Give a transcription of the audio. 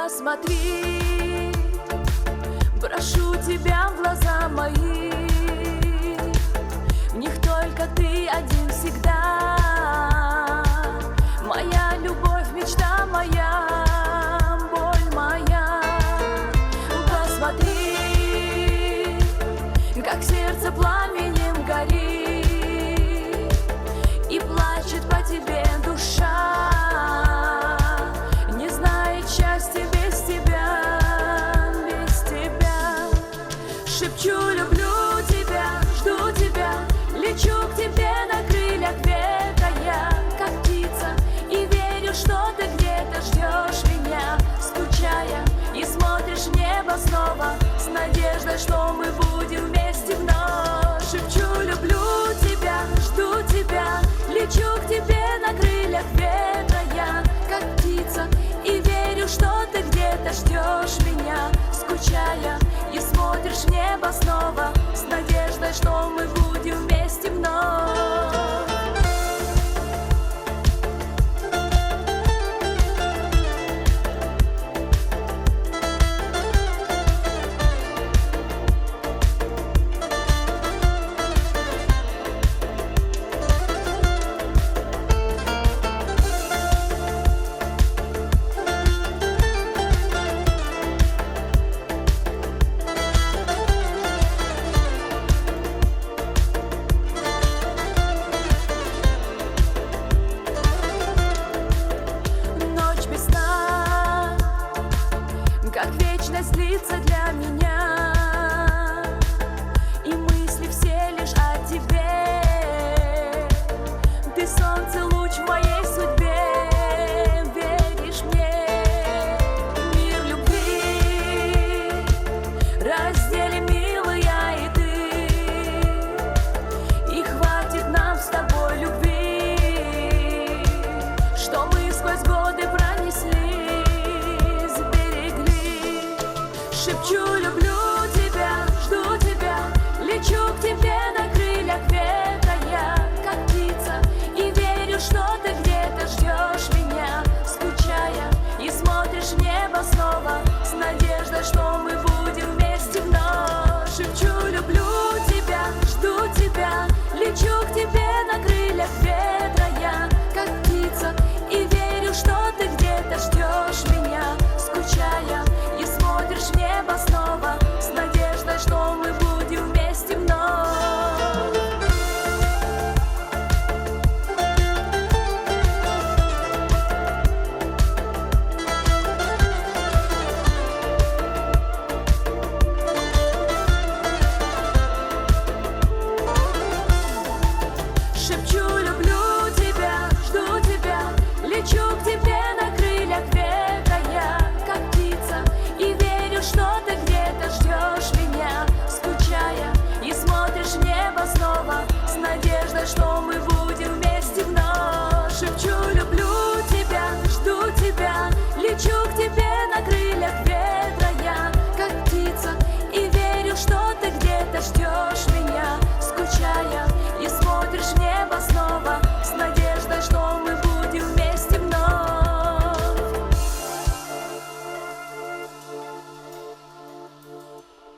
Посмотри, прошу тебя в глаза мои, в них только ты один всегда. Моя любовь, мечта моя, боль моя. Посмотри, как сердце пламенем горит, и плачет по тебе душа, не знает счастья без тебя, без тебя. Шепчу, люблю тебя, жду тебя, лечу к тебе на крыльях ветра я, как птица, и верю, что ты где-то ждешь меня, скучая, и смотришь в небо снова с надеждой, что мы будем вместе вновь. Шепчу, люблю тебя, жду тебя, лечу к тебе на крыльях ветра я, как птица, и верю, что ты где-то ждешь меня, скучая, и смотришь в небо снова с надеждой, что мы будем вместе вновь. Как вечность длится для меня,